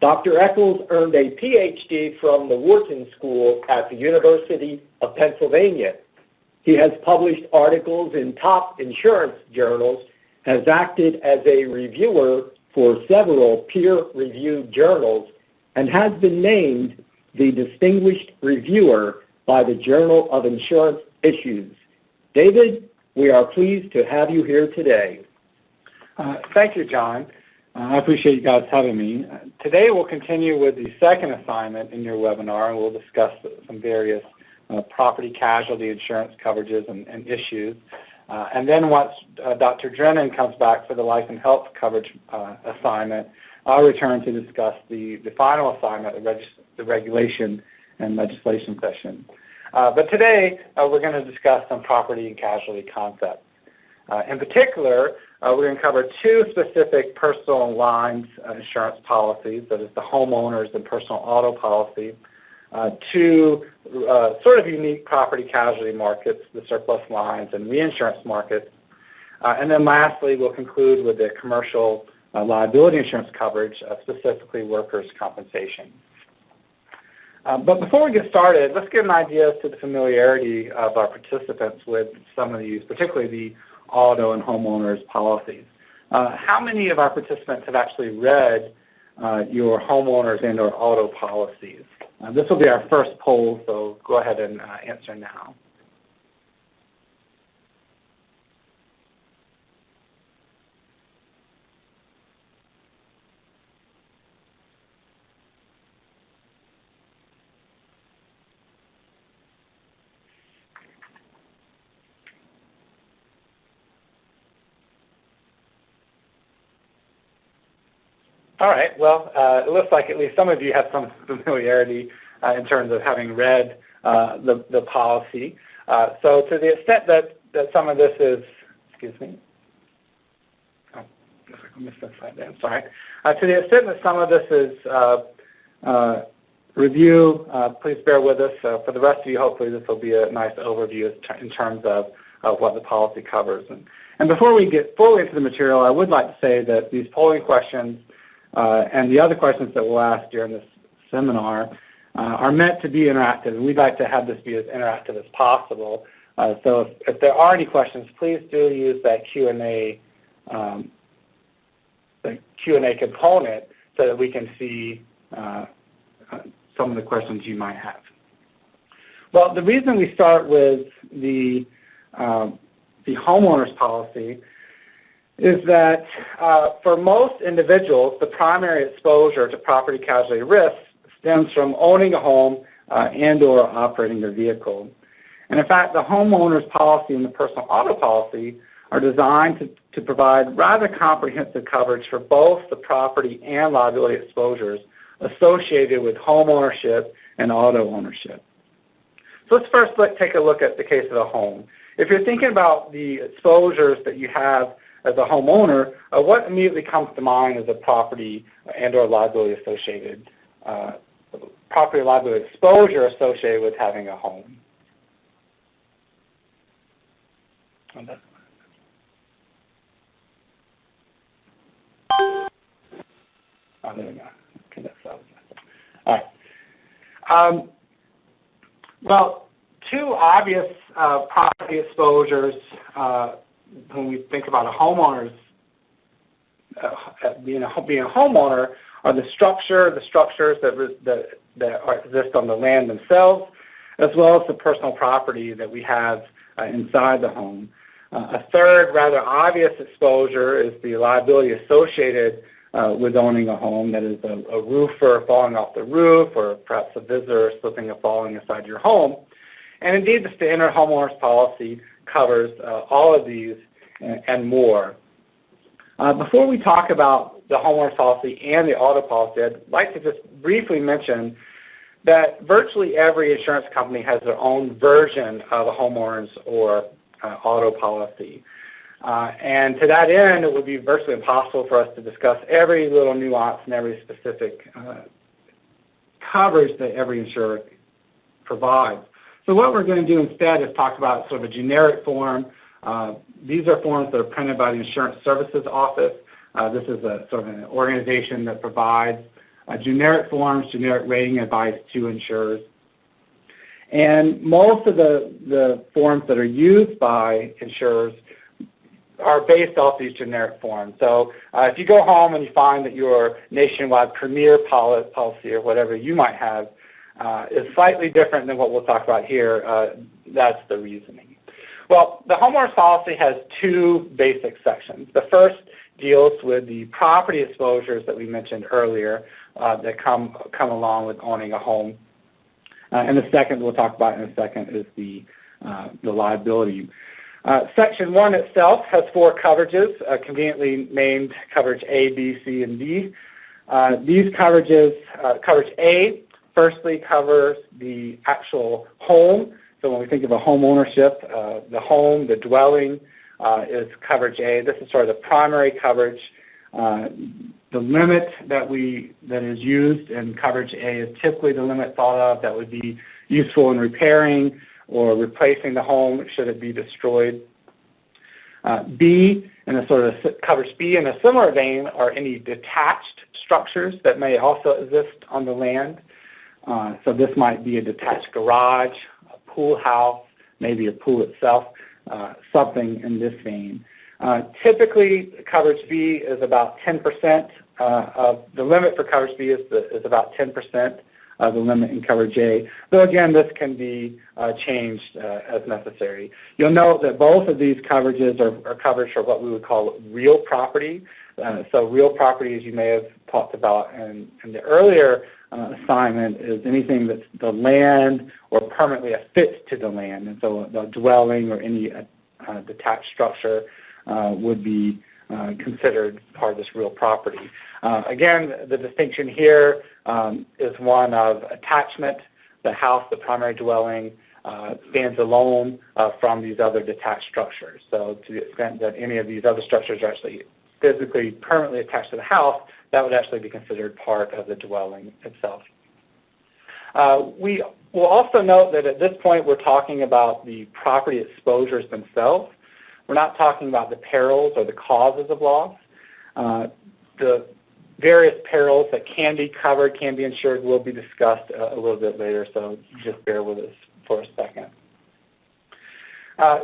Dr. Eccles earned a PhD from the Wharton School at the University of Pennsylvania. He has published articles in top insurance journals, has acted as a reviewer for several peer-reviewed journals, and has been named the Distinguished Reviewer by the Journal of Insurance Issues. David, we are pleased to have you here today. Thank you, John. I appreciate you guys having me. Today we'll continue with the second assignment in your webinar, and we'll discuss some various property casualty insurance coverages and issues. And then once Dr. Drennan comes back for the life and health coverage assignment, I'll return to discuss the final assignment, the regulation and legislation session. But today we're going to discuss some property and casualty concepts. In particular, we're going to cover two specific personal lines insurance policies, that is the homeowners and personal auto policy, two sort of unique property casualty markets, the surplus lines and reinsurance markets. And then lastly, we'll conclude with the commercial liability insurance coverage, specifically workers' compensation. But before we get started, let's get an idea as to the familiarity of our participants with some of these, particularly the auto and homeowners policies. How many of our participants have actually read your homeowners and or auto policies? This will be our first poll, so go ahead and answer now. All right, well, it looks like at least some of you have some familiarity in terms of having read the policy. So to the extent that some of this is, excuse me, oh, I missed that slide there, I'm sorry. To the extent that some of this is review, please bear with us. For the rest of you, hopefully this will be a nice overview in terms of what the policy covers. And before we get fully into the material, I would like to say that these polling questions and the other questions that we'll ask during this seminar are meant to be interactive, and we'd like to have this be as interactive as possible. So if there are any questions, please do use that Q&A component so that we can see some of the questions you might have. Well, the reason we start with the homeowners policy is that for most individuals, the primary exposure to property casualty risks stems from owning a home and or operating their vehicle. And in fact, the homeowner's policy and the personal auto policy are designed to provide rather comprehensive coverage for both the property and liability exposures associated with home ownership and auto ownership. So let's first take a look at the case of a home. If you're thinking about the exposures that you have as a homeowner, what immediately comes to mind is a property and or liability associated, property liability exposure associated with having a home? Oh, there we go. Okay, that's all right. Well, two obvious property exposures when we think about a homeowner's being a homeowner are the structures that exist on the land themselves, as well as the personal property that we have inside the home. A third rather obvious exposure is the liability associated with owning a home, that is a roofer falling off the roof or perhaps a visitor slipping and falling inside your home. And indeed, the standard homeowners policy covers all of these and more. Before we talk about the homeowners policy and the auto policy, I'd like to just briefly mention that virtually every insurance company has their own version of a homeowners or auto policy. And to that end, it would be virtually impossible for us to discuss every little nuance and every specific coverage that every insurer provides. So what we're going to do instead is talk about sort of a generic form. These are forms that are printed by the Insurance Services Office. This is a sort of an organization that provides generic forms, generic rating advice to insurers. And most of the forms that are used by insurers are based off these generic forms. So if you go home and you find that your nationwide premier policy or whatever you might have is slightly different than what we'll talk about here, that's the reasoning. Well, the homeowner's policy has two basic sections. The first deals with the property exposures that we mentioned earlier that come along with owning a home. And the second we'll talk about in a second is the liability. Section 1 itself has 4 coverages, conveniently named coverage A, B, C, and D. These coverages, coverage A, firstly covers the actual home. So when we think of a home ownership, the home, the dwelling is coverage A. This is sort of the primary coverage. The limit that is used in coverage A is typically the limit thought of that would be useful in repairing or replacing the home should it be destroyed. B, and a sort of coverage B in a similar vein, are any detached structures that may also exist on the land. So this might be a detached garage, a pool house, maybe a pool itself, something in this vein. Typically, coverage B is about 10% of the limit for coverage B is about 10% of the limit in coverage A. Though again, this can be changed as necessary. You'll note that both of these coverages are coverage for what we would call real property. So real property, as you may have talked about in the earlier assignment, is anything that's the land or permanently affixed to the land. And so the dwelling or any detached structure would be considered part of this real property. Again, the distinction here is one of attachment. The house, the primary dwelling, stands alone from these other detached structures. So to the extent that any of these other structures are actually physically permanently attached to the house, that would actually be considered part of the dwelling itself. We will also note that at this point we're talking about the property exposures themselves. We're not talking about the perils or the causes of loss. The various perils that can be covered, can be insured, will be discussed a little bit later, so just bear with us for a second.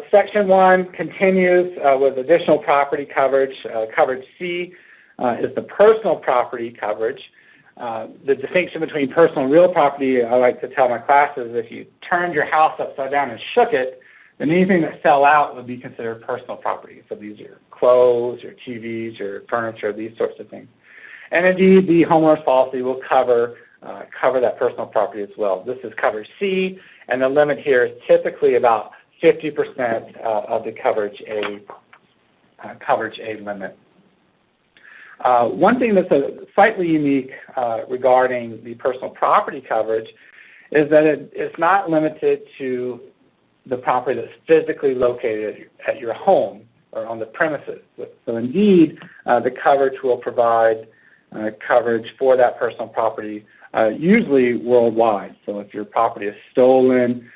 Section 1 continues with additional property coverage. Coverage C is the personal property coverage. The distinction between personal and real property, I like to tell my classes, if you turned your house upside down and shook it, then anything that fell out would be considered personal property. So these are clothes, your TVs, your furniture, these sorts of things. And indeed, the homeowner's policy will cover that personal property as well. This is coverage C, and the limit here is typically about 50% of the coverage A limit. One thing that's slightly unique regarding the personal property coverage is that it's not limited to the property that's physically located at your home or on the premises. So indeed, the coverage will provide coverage for that personal property, usually worldwide. So if your property is stolen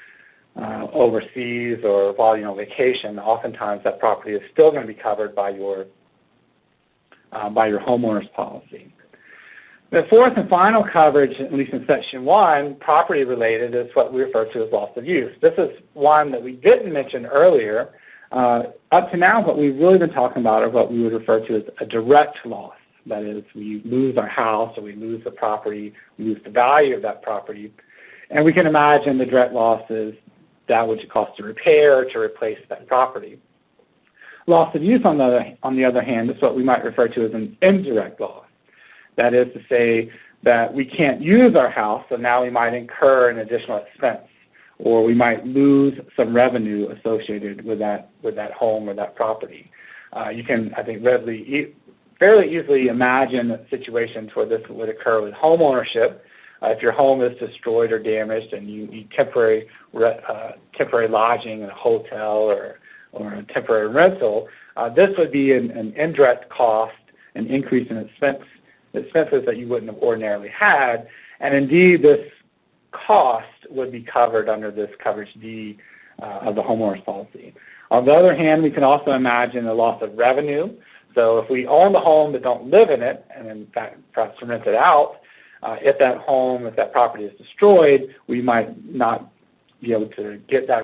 overseas or while you're on vacation, oftentimes that property is still going to be covered by your homeowner's policy. The fourth and final coverage, at least in Section 1, property related, is what we refer to as loss of use. This is one that we didn't mention earlier. Up to now, what we've really been talking about are what we would refer to as a direct loss. That is, we lose our house or we lose the property, we lose the value of that property. And we can imagine the direct losses that would cost to repair or to replace that property. Loss of use, on the other hand, is what we might refer to as an indirect loss. That is to say that we can't use our house, so now we might incur an additional expense, or we might lose some revenue associated with that home or that property. You can, I think, fairly easily imagine situations where this would occur with home ownership. If your home is destroyed or damaged and you need temporary lodging in a hotel or a temporary rental, this would be an indirect cost, an increase in expenses that you wouldn't have ordinarily had, and indeed this cost would be covered under this coverage D of the homeowner's policy. On the other hand, we can also imagine a loss of revenue. So if we own the home but don't live in it, and in fact perhaps rent it out, if that home, if that property is destroyed, we might not be able to get that